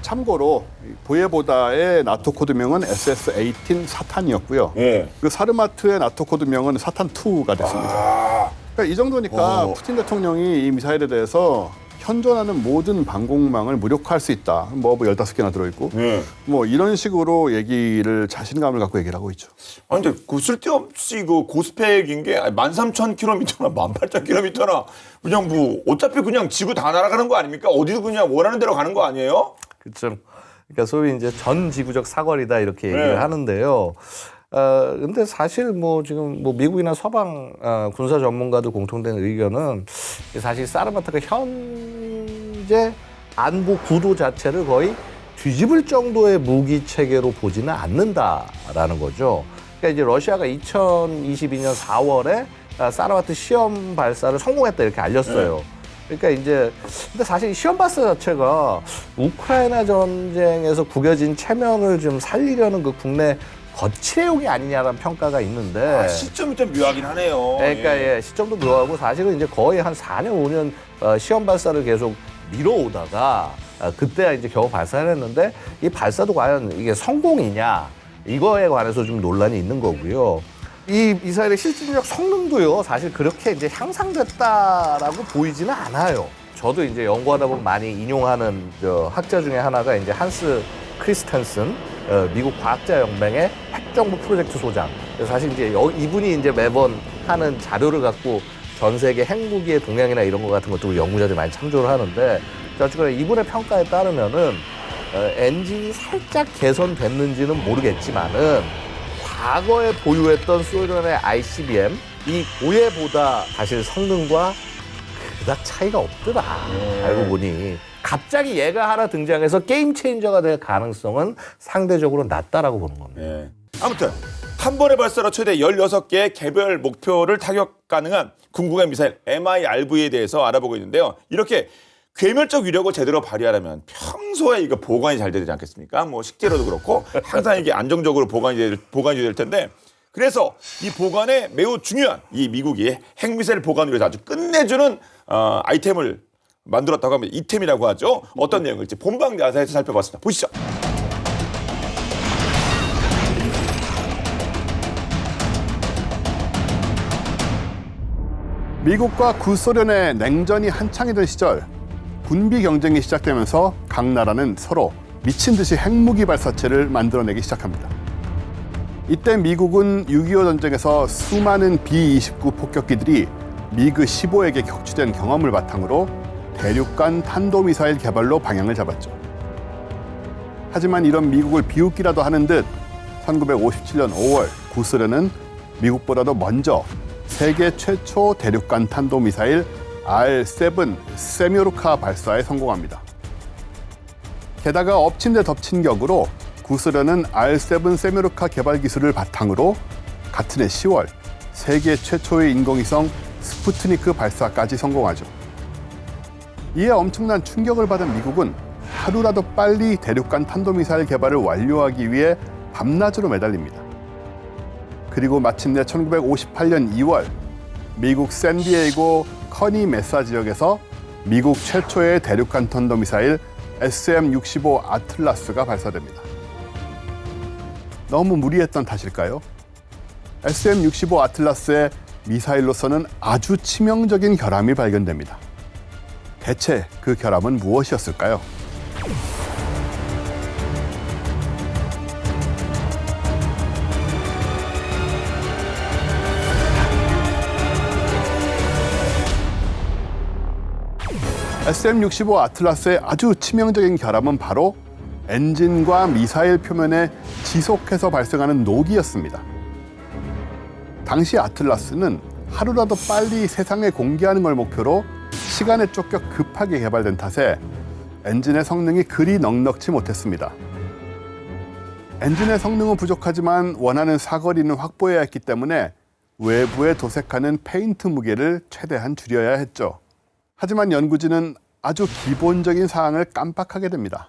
참고로 보예보다의 나토 코드명은 SS-18 사탄이었고요. 예. 그 사르마트의 나토 코드명은 사탄2가 됐습니다. 그러니까 이 정도니까 푸틴 대통령이 이 미사일에 대해서 현존하는 모든 방공망을 무력화할 수 있다. 뭐 15개나 들어있고 네. 뭐 이런 식으로 얘기를 자신감을 갖고 얘기를 하고 있죠. 아니 근데 그 쓸데없이 그 고스펙인 게 13,000km나 18,000km나 그냥 뭐 어차피 그냥 지구 다 날아가는 거 아닙니까? 어디도 그냥 원하는 대로 가는 거 아니에요? 그렇죠. 그러니까 소위 이제 전 지구적 사거리다 이렇게 네. 얘기를 하는데요. 근데 사실 뭐 지금 뭐 미국이나 서방 군사 전문가들 공통된 의견은 사실 사르마트가 현재 안보 구도 자체를 거의 뒤집을 정도의 무기 체계로 보지는 않는다라는 거죠. 그러니까 이제 러시아가 2022년 4월에 사르마트 시험 발사를 성공했다 이렇게 알렸어요. 그러니까 이제 근데 사실 이 시험 발사 자체가 우크라이나 전쟁에서 구겨진 체면을 좀 살리려는 그 국내 거치해용이 아니냐라는 평가가 있는데 시점이 좀 묘하긴 하네요. 그러니까 예, 시점도 묘하고 사실은 이제 거의 한 4년 5년 시험 발사를 계속 미뤄오다가 그때 이제 겨우 발사를 했는데 이 발사도 과연 이게 성공이냐 이거에 관해서 좀 논란이 있는 거고요. 이 미사일의 실질적 성능도요 사실 그렇게 이제 향상됐다라고 보이지는 않아요. 저도 이제 연구하다 보면 많이 인용하는 학자 중에 하나가 이제 한스 크리스텐슨 미국 과학자연맹의 핵정보 프로젝트 소장. 사실 이제 이분이 이제 매번 하는 자료를 갖고 전 세계 핵무기의 동향이나 이런 거 같은 것도 연구자들이 많이 참조를 하는데 어쨌거나 이분의 평가에 따르면은 엔진이 살짝 개선됐는지는 모르겠지만은 과거에 보유했던 소련의 ICBM 이 보예보다 사실 성능과 그닥 차이가 없더라. 알고 보니 갑자기 얘가 하나 등장해서 게임 체인저가 될 가능성은 상대적으로 낮다라고 보는 겁니다. 네. 아무튼 한 번의 발사로 최대 16개의 개별 목표를 타격 가능한 궁극의 미사일 MIRV에 대해서 알아보고 있는데요. 이렇게 괴멸적 위력을 제대로 발휘하려면 평소에 이거 보관이 잘 되지 않겠습니까? 뭐 식재료도 그렇고 항상 이게 안정적으로 보관이 될 텐데 그래서 이 보관에 매우 중요한 이 미국이 핵미사일 보관을 위해서 아주 끝내주는 아이템을 만들었다고 합니다. 이템이라고 하죠. 어떤 내용일지 본방 야사에서 살펴봤습니다. 보시죠. 미국과 구소련의 냉전이 한창이던 시절 군비 경쟁이 시작되면서 각 나라는 서로 미친 듯이 핵무기 발사체를 만들어내기 시작합니다. 이때 미국은 6.25 전쟁에서 수많은 B-29 폭격기들이 미그 15에게 격추된 경험을 바탕으로 대륙간 탄도미사일 개발로 방향을 잡았죠. 하지만 이런 미국을 비웃기라도 하는 듯 1957년 5월 구소련은 미국보다도 먼저 세계 최초 대륙간 탄도미사일 R-7 세미오르카 발사에 성공합니다. 게다가 엎친 데 덮친 격으로 구소련은 R-7 세미오르카 개발 기술을 바탕으로 같은 해 10월 세계 최초의 인공위성 스푸트니크 발사까지 성공하죠. 이에 엄청난 충격을 받은 미국은 하루라도 빨리 대륙간 탄도미사일 개발을 완료하기 위해 밤낮으로 매달립니다. 그리고 마침내 1958년 2월 미국 샌디에이고 커니 메사 지역에서 미국 최초의 대륙간 탄도미사일 SM-65 아틀라스가 발사됩니다. 너무 무리했던 탓일까요? SM-65 아틀라스의 미사일로서는 아주 치명적인 결함이 발견됩니다. 대체 그 결함은 무엇이었을까요? SM-65 아틀라스의 아주 치명적인 결함은 바로 엔진과 미사일 표면에 지속해서 발생하는 녹이었습니다. 당시 아틀라스는 하루라도 빨리 세상에 공개하는 걸 목표로 시간에 쫓겨 급하게 개발된 탓에 엔진의 성능이 그리 넉넉지 못했습니다. 엔진의 성능은 부족하지만 원하는 사거리는 확보해야 했기 때문에 외부에 도색하는 페인트 무게를 최대한 줄여야 했죠. 하지만 연구진은 아주 기본적인 사항을 깜빡하게 됩니다.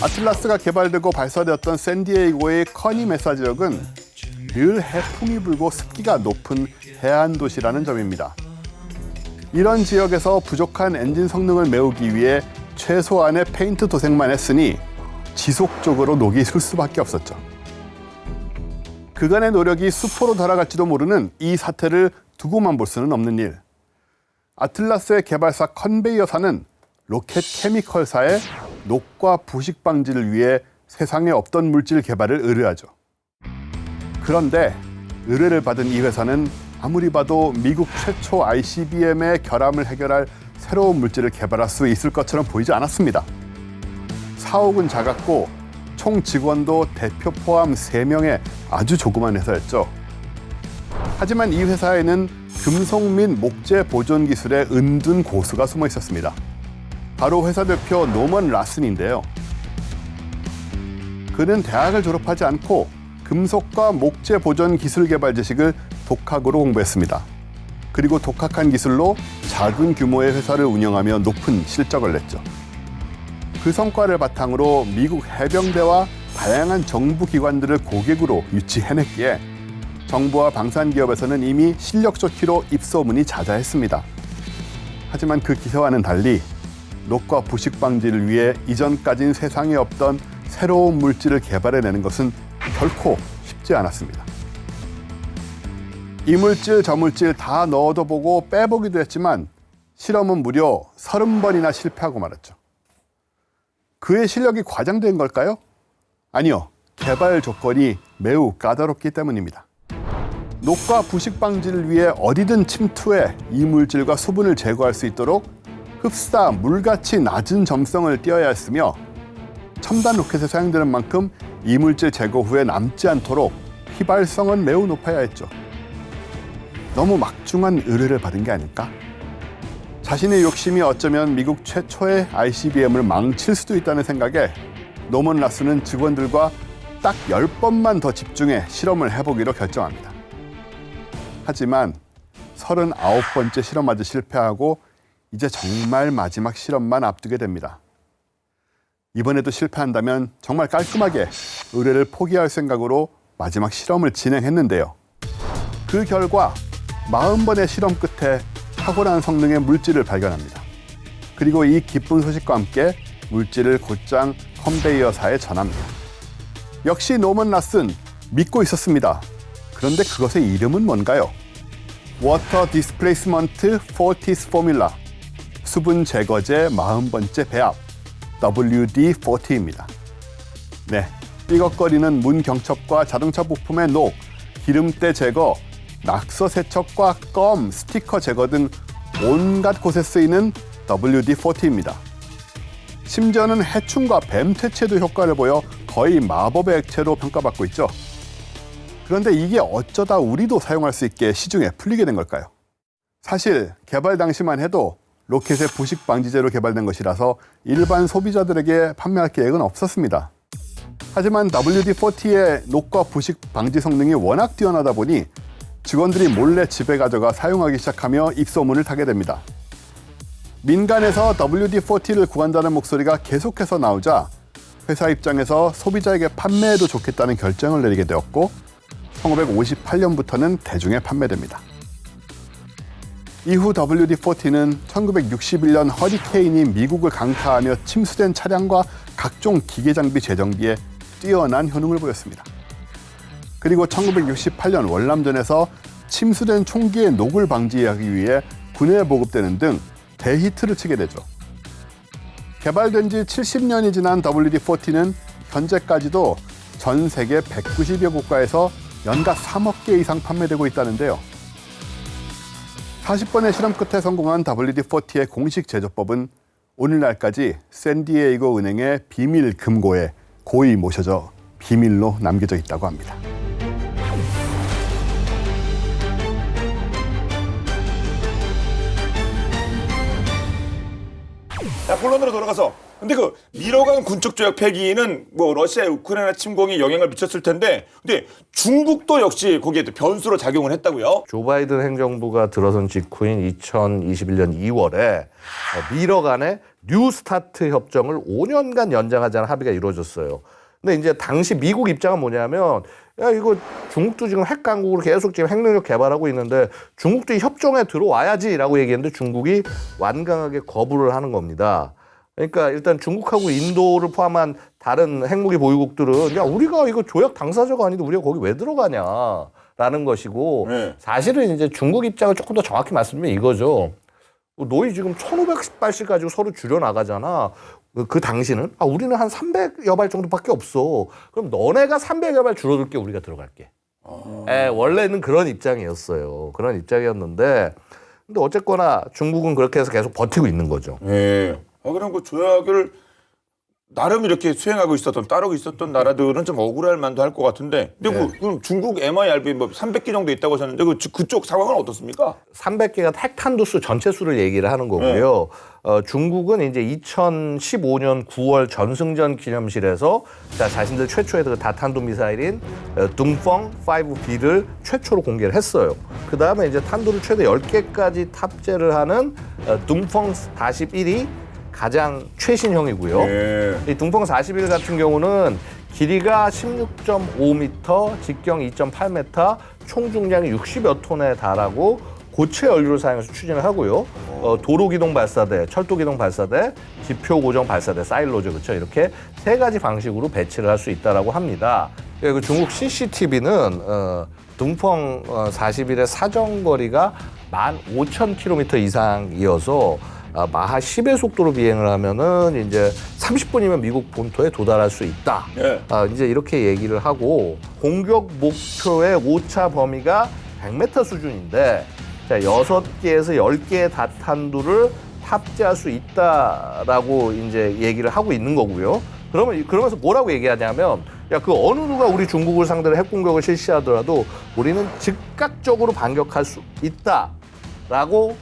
아틀라스가 개발되고 발사되었던 샌디에이고의 커니 메사 지역은 늘 해풍이 불고 습기가 높은 해안 도시라는 점입니다. 이런 지역에서 부족한 엔진 성능을 메우기 위해 최소한의 페인트 도색만 했으니 지속적으로 녹이 슬 수밖에 없었죠. 그간의 노력이 수포로 돌아갈지도 모르는 이 사태를 두고만 볼 수는 없는 일. 아틀라스의 개발사 컨베이어사는 로켓 케미컬사에 녹과 부식 방지를 위해 세상에 없던 물질 개발을 의뢰하죠. 그런데 의뢰를 받은 이 회사는 아무리 봐도 미국 최초 ICBM의 결함을 해결할 새로운 물질을 개발할 수 있을 것처럼 보이지 않았습니다. 사옥은 작았고 총 직원도 대표 포함 3명의 아주 조그만 회사였죠. 하지만 이 회사에는 금속 및 목재 보존 기술의 은둔 고수가 숨어 있었습니다. 바로 회사 대표 노먼 라슨인데요. 그는 대학을 졸업하지 않고 금속과 목재 보존 기술 개발 지식을 독학으로 공부했습니다. 그리고 독학한 기술로 작은 규모의 회사를 운영하며 높은 실적을 냈죠. 그 성과를 바탕으로 미국 해병대와 다양한 정부 기관들을 고객으로 유치해냈기에 정부와 방산기업에서는 이미 실력 좋기로 입소문이 자자했습니다. 하지만 그 기세와는 달리 녹과 부식 방지를 위해 이전까진 세상에 없던 새로운 물질을 개발해내는 것은 결코 쉽지 않았습니다. 이 물질 저 물질 다 넣어도 보고 빼보기도 했지만 실험은 무려 30번이나 실패하고 말았죠. 그의 실력이 과장된 걸까요? 아니요. 개발 조건이 매우 까다롭기 때문입니다. 녹과 부식 방지를 위해 어디든 침투해 이물질과 수분을 제거할 수 있도록 흡사, 물같이 낮은 점성을 띄어야 했으며 첨단 로켓에 사용되는 만큼 이물질 제거 후에 남지 않도록 휘발성은 매우 높아야 했죠. 너무 막중한 의뢰를 받은 게 아닐까? 자신의 욕심이 어쩌면 미국 최초의 ICBM을 망칠 수도 있다는 생각에 노먼 라슨은 직원들과 딱 10번만 더 집중해 실험을 해보기로 결정합니다. 하지만 39번째 실험마저 실패하고 이제 정말 마지막 실험만 앞두게 됩니다. 이번에도 실패한다면 정말 깔끔하게 의뢰를 포기할 생각으로 마지막 실험을 진행했는데요. 그 결과 40번의 실험 끝에 탁월한 성능의 물질을 발견합니다. 그리고 이 기쁜 소식과 함께 물질을 곧장 컨베이어사에 전합니다. 역시 노먼 라슨 믿고 있었습니다. 그런데 그것의 이름은 뭔가요? Water Displacement Fortis Formula, 수분 제거제 40번째 배합, WD-40입니다. 네, 삐걱거리는 문 경첩과 자동차 부품의 녹, 기름때 제거, 낙서 세척과 껌, 스티커 제거 등 온갖 곳에 쓰이는 WD-40입니다. 심지어는 해충과 뱀 퇴치에도 효과를 보여 거의 마법의 액체로 평가받고 있죠. 그런데 이게 어쩌다 우리도 사용할 수 있게 시중에 풀리게 된 걸까요? 사실 개발 당시만 해도 로켓의 부식 방지제로 개발된 것이라서 일반 소비자들에게 판매할 계획은 없었습니다. 하지만 WD-40의 녹과 부식 방지 성능이 워낙 뛰어나다 보니 직원들이 몰래 집에 가져가 사용하기 시작하며 입소문을 타게 됩니다. 민간에서 WD-40를 구한다는 목소리가 계속해서 나오자 회사 입장에서 소비자에게 판매해도 좋겠다는 결정을 내리게 되었고 1958년부터는 대중에 판매됩니다. 이후 WD-40는 1961년 허리케인이 미국을 강타하며 침수된 차량과 각종 기계 장비 재정비에 뛰어난 효능을 보였습니다. 그리고 1968년 월남전에서 침수된 총기의 녹을 방지하기 위해 군에 보급되는 등 대히트를 치게 되죠. 개발된 지 70년이 지난 WD-40는 현재까지도 전 세계 190여 국가에서 연간 3억 개 이상 판매되고 있다는데요. 40번의 실험 끝에 성공한 WD-40의 공식 제조법은 오늘날까지 샌디에이고 은행의 비밀 금고에 고이 모셔져 비밀로 남겨져 있다고 합니다. 자, 본론으로 돌아가서 근데 그 미러간 군축 조약 폐기는 뭐 러시아의 우크라이나 침공이 영향을 미쳤을 텐데 근데 중국도 역시 거기에 또 변수로 작용을 했다고요? 조 바이든 행정부가 들어선 직후인 2021년 2월에 미러 간의 뉴 스타트 협정을 5년간 연장하자는 합의가 이루어졌어요. 근데 이제 당시 미국 입장은 뭐냐면 야 이거 중국도 지금 핵 강국으로 계속 지금 핵능력 개발하고 있는데 중국도 이 협정에 들어와야지라고 얘기했는데 중국이 완강하게 거부를 하는 겁니다. 그러니까 일단 중국하고 인도를 포함한 다른 핵무기 보유국들은 야 우리가 이거 조약 당사자가 아닌데 우리가 거기 왜 들어가냐라는 것이고 사실은 이제 중국 입장을 조금 더 정확히 말씀드리면 이거죠. 너희 지금 1,500발씩 가지고 서로 줄여나가잖아. 그 당시는 우리는 한 300여 발 정도밖에 없어. 그럼 너네가 300여 발 줄어들게 우리가 들어갈게. 원래는 그런 입장이었어요. 그런 입장이었는데 근데 어쨌거나 중국은 그렇게 해서 계속 버티고 있는 거죠. 예. 그럼 그 조약을 나름 이렇게 수행하고 있었던 따르고 있었던 나라들은 좀 억울할 만도 할 것 같은데 근데 그럼 중국 MIRV 뭐 300개 정도 있다고 하셨는데 그쪽 상황은 어떻습니까? 300개가 핵탄두수 전체 수를 얘기를 하는 거고요. 중국은 이제 2015년 9월 전승전 기념실에서 자신들 최초의 그 다탄두 미사일인 둥펑 5B를 최초로 공개를 했어요. 그 다음에 이제 탄두를 최대 10개까지 탑재를 하는 둥펑 41이 가장 최신형이고요. 이 둥펑 41 같은 경우는 길이가 16.5m, 직경 2.8m, 총 중량이 60여 톤에 달하고 고체 연료를 사용해서 추진을 하고요. 도로기동 발사대, 철도기동 발사대, 지표 고정 발사대, 사일로즈 그렇죠. 이렇게 세 가지 방식으로 배치를 할 수 있다라고 합니다. 그 중국 CCTV는 둥펑 41의 사정거리가 15,000km 이상이어서 마하 10의 속도로 비행을 하면은 이제 30분이면 미국 본토에 도달할 수 있다. 이제 이렇게 얘기를 하고 공격 목표의 오차 범위가 100m 수준인데 자, 6개에서 10개의 다탄두를 탑재할 수 있다라고 이제 얘기를 하고 있는 거고요. 그러면서 뭐라고 얘기하냐면 야, 그 어느 누가 우리 중국을 상대로 핵 공격을 실시하더라도 우리는 즉각적으로 반격할 수 있다라고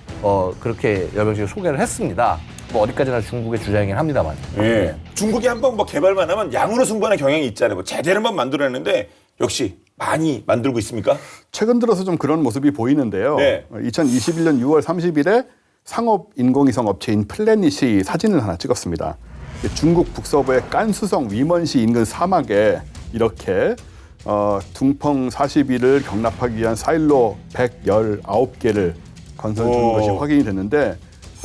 그렇게 여명식이 소개를 했습니다. 뭐 어디까지나 중국의 주장이긴 합니다만. 중국이 한번 뭐 개발만 하면 양으로 승부하는 경향이 있잖아요. 뭐 제대로만 만들어냈는데 역시 많이 만들고 있습니까? 최근 들어서 좀 그런 모습이 보이는데요. 2021년 6월 30일에 상업 인공위성 업체인 플래닛이 사진을 하나 찍었습니다. 중국 북서부의 깐수성 위먼시 인근 사막에 이렇게 둥펑 41을 경납하기 위한 사일로 119개를 건설 중인 것이 확인이 됐는데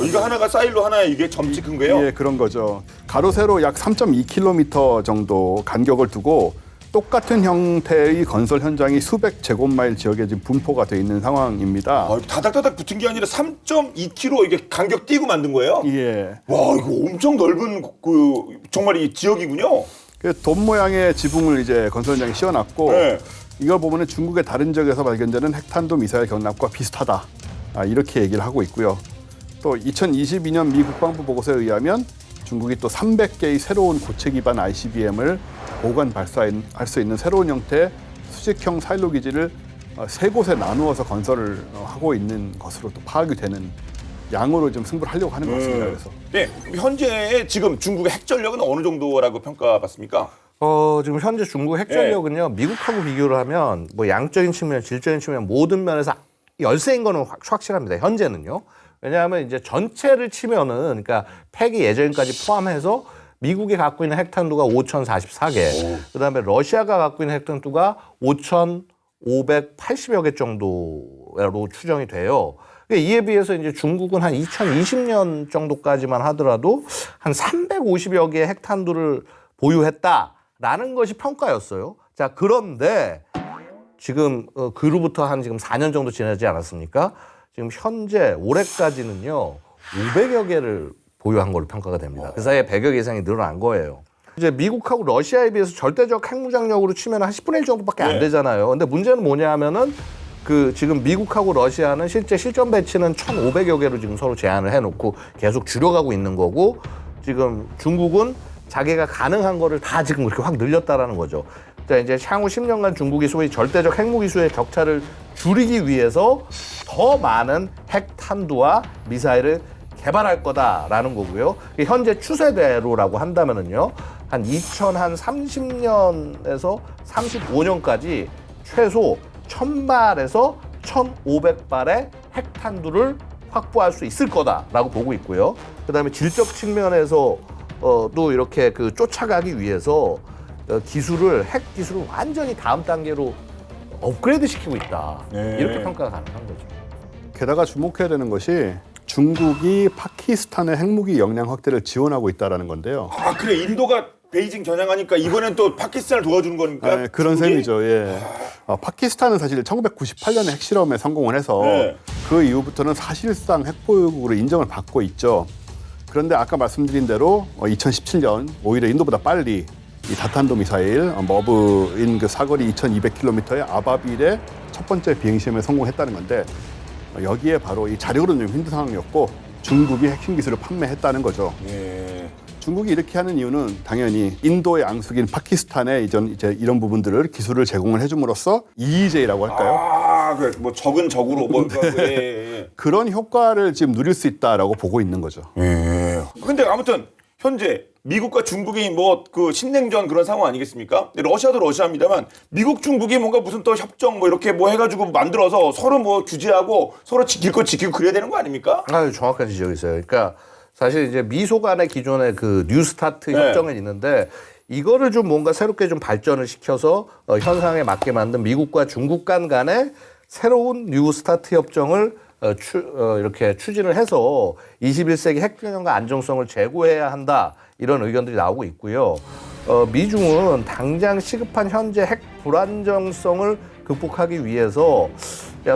이거 하나가 사일로 하나에 이게 점찍 큰 거예요? 예, 그런 거죠. 가로 세로 약 3.2km 정도 간격을 두고 똑같은 형태의 건설 현장이 수백 제곱마일 지역에 지금 분포가 돼 있는 상황입니다. 다닥다닥 붙은 게 아니라 3.2km 이게 간격 띄고 만든 거예요? 예. 와, 이거 엄청 넓은 정말 이 지역이군요. 돔 모양의 지붕을 이제 건설 현장에 씌워놨고 이걸 보면은 중국의 다른 지역에서 발견되는 핵탄두 미사일 경납과 비슷하다. 이렇게 얘기를 하고 있고요. 또 2022년 미 국방부 보고서에 의하면 중국이 또 300개의 새로운 고체 기반 ICBM을 보관 발사할 수 있는 새로운 형태의 수직형 사일로 기지를 세 곳에 나누어서 건설을 하고 있는 것으로 또 파악이 되는 양으로 좀 승부를 하려고 하는 것 같습니다. 그래서 네, 현재 지금 중국의 핵 전력은 어느 정도라고 평가받습니까? 지금 현재 중국 핵전력은요, 미국하고 비교를 하면 뭐 양적인 측면, 질적인 측면 모든 면에서 열세인 거는 확실합니다. 현재는요. 왜냐하면 이제 전체를 치면은, 그러니까 폐기 예정까지 포함해서 미국이 갖고 있는 핵탄두가 5,044개, 그다음에 러시아가 갖고 있는 핵탄두가 5,580여 개 정도로 추정이 돼요. 이에 비해서 이제 중국은 한 2020년 정도까지만 하더라도 한 350여 개의 핵탄두를 보유했다라는 것이 평가였어요. 자, 그런데 지금 그로부터 한 지금 4년 정도 지나지 않았습니까? 지금 현재 올해까지는요 500여 개를 보유한 걸로 평가가 됩니다. 그 사이에 100여 개 이상이 늘어난 거예요. 이제 미국하고 러시아에 비해서 절대적 핵무장력으로 치면 한 10분의 1 정도밖에 안 되잖아요. 근데 문제는 뭐냐 하면은 지금 미국하고 러시아는 실제 실전 배치는 1,500여 개로 지금 서로 제한을 해놓고 계속 줄여가고 있는 거고, 지금 중국은 자기가 가능한 거를 다 지금 그렇게 확 늘렸다라는 거죠. 자, 이제 향후 10년간 중국이 소위 절대적 핵무기수의 격차를 줄이기 위해서 더 많은 핵탄두와 미사일을 개발할 거다라는 거고요. 현재 추세대로라고 한다면은요, 한 2030년에서 35년까지 최소 1,000발에서 1,500발의 핵탄두를 확보할 수 있을 거다라고 보고 있고요. 그다음에 질적 측면에서 또 이렇게 쫓아가기 위해서 핵 기술을 완전히 다음 단계로 업그레이드 시키고 있다. 이렇게 평가가 가능한 거죠. 게다가 주목해야 되는 것이 중국이 파키스탄의 핵무기 역량 확대를 지원하고 있다는 건데요. 아, 그래. 인도가 베이징 겨냥하니까 이번엔 또 파키스탄을 도와주는 거니까. 네, 그런 중국이? 셈이죠. 예. 파키스탄은 사실 1998년에 핵실험에 성공을 해서 그 이후부터는 사실상 핵보유국으로 인정을 받고 있죠. 그런데 아까 말씀드린 대로 2017년 오히려 인도보다 빨리 이 다탄도 미사일 머브인 사거리 2,200km의 아바빌의 첫 번째 비행시험에 성공했다는 건데, 여기에 바로 이 자력으로는 좀 힘든 상황이었고 중국이 핵심 기술을 판매했다는 거죠. 중국이 이렇게 하는 이유는 당연히 인도의 앙숙인 파키스탄에 이제 이런 부분들을 기술을 제공을 해줌으로써 EEJ라고 할까요? 뭐 적은 적으로 뭐 그런 효과를 지금 누릴 수 있다라고 보고 있는 거죠. 근데 아무튼 현재 미국과 중국이 뭐 신냉전 그런 상황 아니겠습니까? 러시아도 러시아입니다만 미국 중국이 뭔가 무슨 또 협정 뭐 이렇게 뭐 해가지고 만들어서 서로 뭐 규제하고 서로 지킬 거 지키고 그래야 되는 거 아닙니까? 정확한 지적이 있어요. 그러니까 사실 이제 미소 간의 기존의 뉴스타트 협정은 있는데, 이거를 좀 뭔가 새롭게 좀 발전을 시켜서 현상에 맞게 만든 미국과 중국 간의 새로운 뉴스타트 협정을 이렇게 추진을 해서 21세기 핵균형과 안정성을 제고해야 한다, 이런 의견들이 나오고 있고요. 미중은 당장 시급한 현재 핵 불안정성을 극복하기 위해서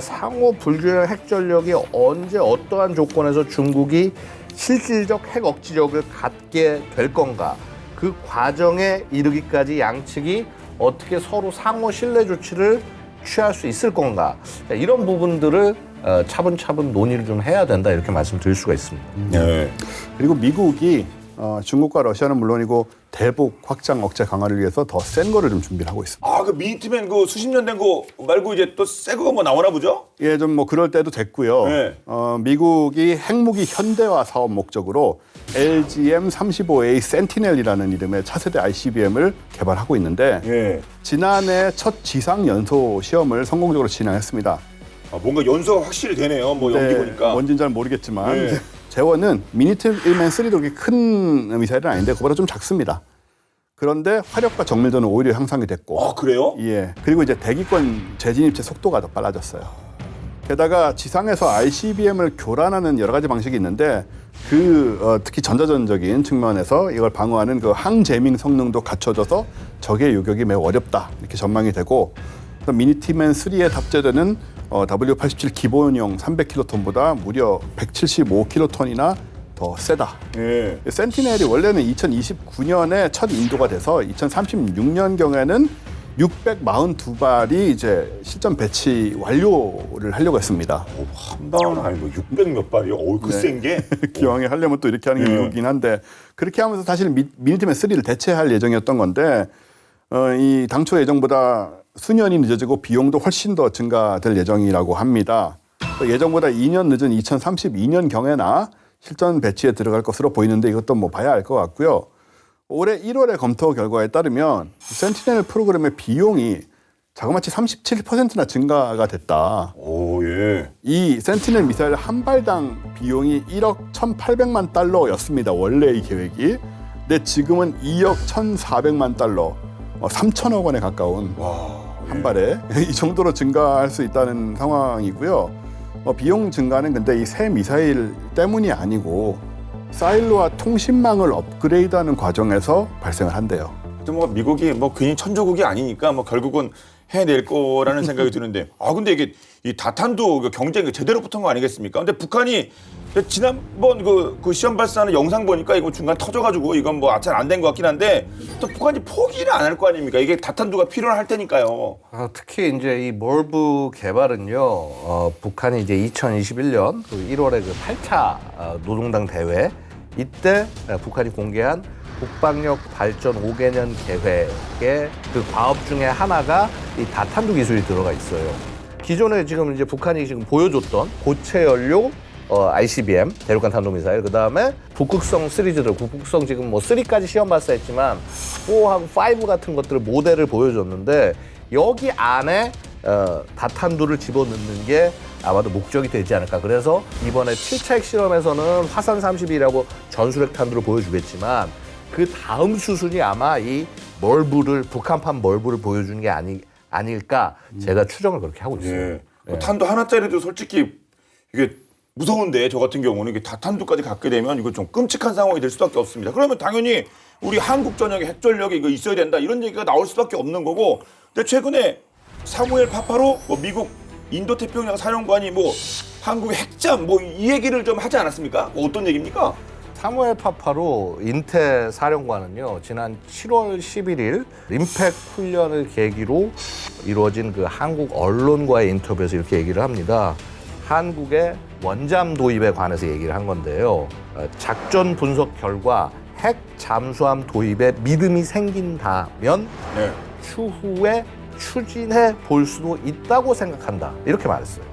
상호 불균형 핵 전력이 언제 어떠한 조건에서 중국이 실질적 핵 억지력을 갖게 될 건가, 그 과정에 이르기까지 양측이 어떻게 서로 상호 신뢰 조치를 취할 수 있을 건가, 이런 부분들을 차분차분 논의를 좀 해야 된다, 이렇게 말씀드릴 수가 있습니다. 그리고 미국이 중국과 러시아는 물론이고 대북 확장 억제 강화를 위해서 더 센 거를 좀 준비를 하고 있습니다. 그 미니트맨 수십 년 된 거 말고 이제 또 새 거가 뭐 나오나 보죠? 예, 좀 뭐 그럴 때도 됐고요. 미국이 핵무기 현대화 사업 목적으로 LGM-35A 센티넬이라는 이름의 차세대 ICBM을 개발하고 있는데, 지난해 첫 지상 연소 시험을 성공적으로 진행했습니다. 뭔가 연소가 확실히 되네요. 뭐 연기 보니까. 뭔지는 잘 모르겠지만 재원은 미니트맨 3도 그렇게 큰 미사일은 아닌데 그보다 좀 작습니다. 그런데 화력과 정밀도는 오히려 향상이 됐고. 그래요? 예. 그리고 이제 대기권 재진입체 속도가 더 빨라졌어요. 게다가 지상에서 ICBM을 교란하는 여러 가지 방식이 있는데, 특히 전자전적인 측면에서 이걸 방어하는 항제밍 성능도 갖춰져서 적의 요격이 매우 어렵다, 이렇게 전망이 되고, 미니티맨 3에 탑재되는 W87 기본용 300킬로톤보다 무려 175킬로톤이나 더 세다. 센티넬이 원래는 2029년에 첫 인도가 돼서 2036년경에는 642발이 이제 실전 배치 완료를 하려고 했습니다. 한 방은 아니고 600 몇 발이요. 그 센 게. 기왕에 하려면 또 이렇게 하는 게 미국이긴 한데 그렇게 하면서 사실 미니템의 3를 대체할 예정이었던 건데 이 당초 예정보다 수년이 늦어지고 비용도 훨씬 더 증가될 예정이라고 합니다. 예정보다 2년 늦은 2032년경에나 실전 배치에 들어갈 것으로 보이는데 이것도 뭐 봐야 알 것 같고요. 올해 1월의 검토 결과에 따르면 센티넬 프로그램의 비용이 자그마치 37%나 증가가 됐다. 오, 예. 이 센티넬 미사일 한 발당 비용이 1억 1,800만 달러였습니다. 원래 이 계획이. 근데 지금은 2억 1,400만 달러, 3천억 원에 가까운 한 발에 이 정도로 증가할 수 있다는 상황이고요. 비용 증가는 근데 이 새 미사일 때문이 아니고 사일로와 통신망을 업그레이드하는 과정에서 발생을 한대요. 뭐 미국이 뭐 괜히 천조국이 아니니까 뭐 결국은 해낼 거라는 생각이 드는데 근데 이게 이 다탄도 경쟁이 제대로 붙은 거 아니겠습니까? 근데 북한이 지난번 그 시험 발사하는 영상 보니까 이거 중간 터져가지고 이건 뭐 잘 안 된 것 같긴 한데 또 북한이 포기를 안 할 거 아닙니까? 이게 다탄두가 필요할 테니까요. 특히 이제 이 몰브 개발은요, 북한이 이제 2021년 1월에 그 8차 노동당 대회 이때 북한이 공개한 북방력 발전 5개년 계획의 그 과업 중에 하나가 이 다탄두 기술이 들어가 있어요. 기존에 지금 이제 북한이 지금 보여줬던 고체 연료 ICBM 대륙간 탄도미사일, 그 다음에 북극성 시리즈들, 북극성 지금 뭐 3까지 시험 발사했지만 4하고 5 같은 것들을 모델을 보여줬는데 여기 안에 다탄두를 집어넣는 게 아마도 목적이 되지 않을까. 그래서 이번에 7차 핵실험에서는 화산 30이라고 전술핵 탄두를 보여주겠지만 그 다음 수순이 아마 이 멀브를, 북한판 멀브를 보여주는 게 아닐까. 제가 추정을 그렇게 하고 있어요. 예. 탄도 하나짜리도 솔직히 이게 무서운데 저 같은 경우는 이게 다탄두까지 갖게 되면 이거 좀 끔찍한 상황이 될 수밖에 없습니다. 그러면 당연히 우리 한국 전역에 핵전력이 이거 있어야 된다 이런 얘기가 나올 수밖에 없는 거고. 근데 최근에 사무엘 파파로 미국 인도태평양 사령관이 한국의 핵잠 이 얘기를 좀 하지 않았습니까? 어떤 얘기입니까? 사무엘 파파로 인태 사령관은요, 지난 7월 11일 임팩 훈련을 계기로 이루어진 그 한국 언론과의 인터뷰에서 이렇게 얘기를 합니다. 한국의 원잠 도입에 관해서 얘기를 한 건데요. 작전 분석 결과 핵 잠수함 도입에 믿음이 생긴다면 추후에 추진해 볼 수도 있다고 생각한다. 이렇게 말했어요.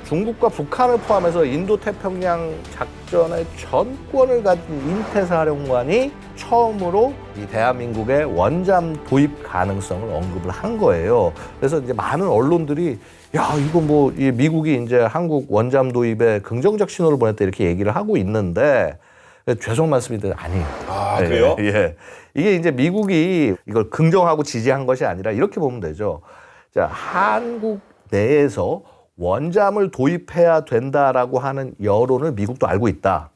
중국과 북한을 포함해서 인도태평양 작전의 전권을 가진 인태사령관이 처음으로 이 대한민국의 원잠 도입 가능성을 언급을 한 거예요. 그래서 이제 많은 언론들이 야, 이거 미국이 이제 한국 원잠 도입에 긍정적 신호를 보냈다 이렇게 얘기를 하고 있는데 죄송 말씀인데 아니에요. 그래요? 예. 이게 이제 미국이 이걸 긍정하고 지지한 것이 아니라 이렇게 보면 되죠. 자, 한국 내에서 원잠을 도입해야 된다라고 하는 여론을 미국도 알고 있다.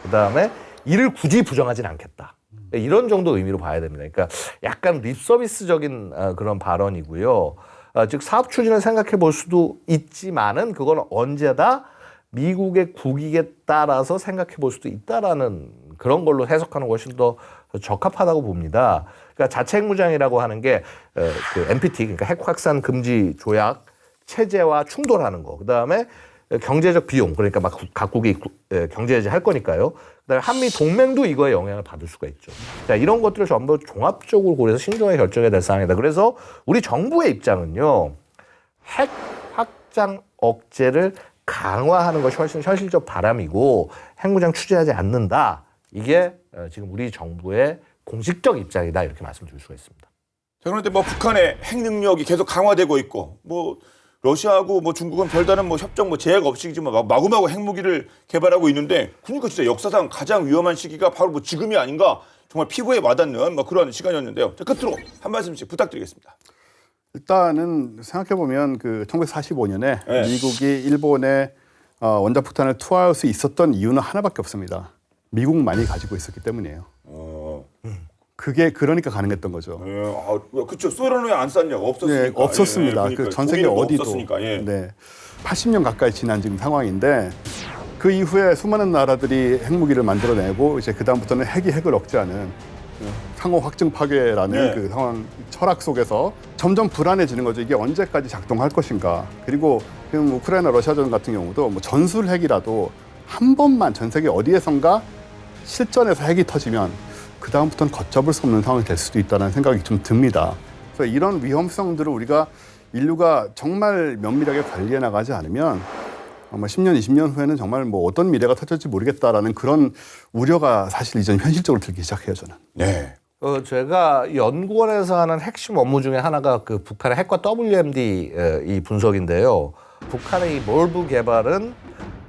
그다음에 이를 굳이 부정하진 않겠다. 이런 정도 의미로 봐야 됩니다. 그러니까 약간 립서비스적인 그런 발언이고요. 즉 사업 추진을 생각해 볼 수도 있지만은 그건 언제다 미국의 국익에 따라서 생각해 볼 수도 있다라는 그런 걸로 해석하는 것이 더 적합하다고 봅니다. 그러니까 자체 핵무장이라고 하는 게 그 NPT, 그러니까 핵 확산 금지 조약 체제와 충돌하는 거. 그다음에 경제적 비용, 그러니까 막 각국이 경제 제재 할 거니까요. 그다음에 한미 동맹도 이거에 영향을 받을 수가 있죠. 자, 이런 것들을 전부 종합적으로 고려해서 신중하게 결정해야 될 사항이다. 그래서 우리 정부의 입장은요, 핵 확장 억제를 강화하는 것이 훨씬 현실적 바람이고 핵무장 추진하지 않는다. 이게 지금 우리 정부의 공식적 입장이다. 이렇게 말씀드릴 수가 있습니다. 자, 그런데 북한의 핵 능력이 계속 강화되고 있고 러시아하고 중국은 별다른 협정 제약 없이지만 마구마구 핵무기를 개발하고 있는데 그러니까 진짜 역사상 가장 위험한 시기가 바로 지금이 아닌가 정말 피부에 와닿는 그런 시간이었는데요. 자, 끝으로 한 말씀씩 부탁드리겠습니다. 일단은 생각해보면 1945년에 미국이 일본에 원자폭탄을 투하할 수 있었던 이유는 하나밖에 없습니다. 미국만이 가지고 있었기 때문이에요. 그게 그러니까 가능했던 거죠. 그렇죠. 소련은 왜 안 쐈냐고 없었으니까. 네, 없었습니다. 그러니까 전 세계 어디도. 없었으니까. 네, 80년 가까이 지난 지금 상황인데 그 이후에 수많은 나라들이 핵무기를 만들어내고 이제 그 다음부터는 핵이 핵을 억제하는 상호 확증 파괴라는 네. 그 상황 철학 속에서 점점 불안해지는 거죠. 이게 언제까지 작동할 것인가. 그리고 지금 우크라이나 러시아전 같은 경우도 뭐 전술 핵이라도 한 번만 전 세계 어디에선가 실전에서 핵이 터지면 그 다음부터는 걷잡을 수 없는 상황이 될 수도 있다는 생각이 좀 듭니다. 그래서 이런 위험성들을 우리가 인류가 정말 면밀하게 관리해 나가지 않으면 아마 10년, 20년 후에는 정말 뭐 어떤 미래가 터질지 모르겠다라는 그런 우려가 사실 이제 현실적으로 들기 시작해요, 저는. 네. 제가 연구원에서 하는 핵심 업무 중에 하나가 그 북한의 핵과 WMD 이 분석인데요. 북한의 이 몰부 개발은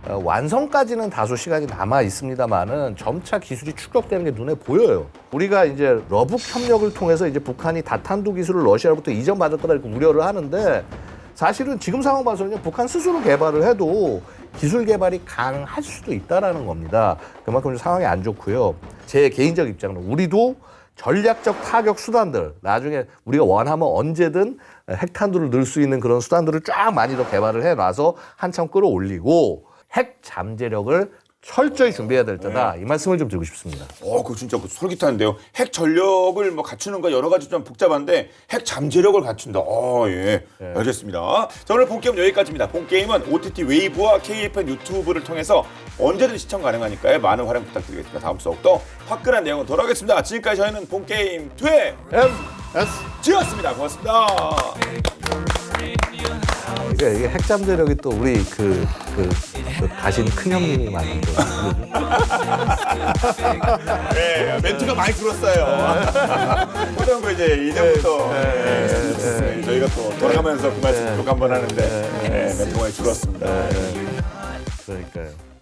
완성까지는 다소 시간이 남아 있습니다만은 점차 기술이 축적되는 게 눈에 보여요. 우리가 이제 러북 협력을 통해서 이제 북한이 다탄두 기술을 러시아로부터 이전받을 거다 이렇게 우려를 하는데 사실은 지금 상황 봐서는 북한 스스로 개발을 해도 기술 개발이 가능할 수도 있다라는 겁니다. 그만큼 좀 상황이 안 좋고요. 제 개인적 입장은 우리도 전략적 타격 수단들 나중에 우리가 원하면 언제든 핵탄두를 넣을 수 있는 그런 수단들을 쫙 많이 더 개발을 해놔서 한참 끌어올리고 핵 잠재력을 철저히 준비해야 될 때다. 이 말씀을 좀 드리고 싶습니다. 그거 진짜 솔깃한데요. 핵 전력을 뭐 갖추는 거 여러 가지 좀 복잡한데 핵 잠재력을 갖춘다. 예. 알겠습니다. 자, 오늘 본게임 여기까지입니다. 본게임은 OTT 웨이브와 KFN 유튜브를 통해서 언제든 시청 가능하니까요. 많은 활용 부탁드리겠습니다. 다음 수업도 화끈한 내용으로 돌아오겠습니다. 지금까지 저희는 본게임 2의 MSG였습니다. 고맙습니다. 이게 핵 잠재력이 또 우리 그 가신 큰 형님이 만든 거. 네, 멘트가 많이 줄었어요. 보통 거 이제 이제부터 저희가 또 돌아가면서 그 말씀 꼭 한번 하는데 멘트가 많이 줄었습니다. 그러니까요.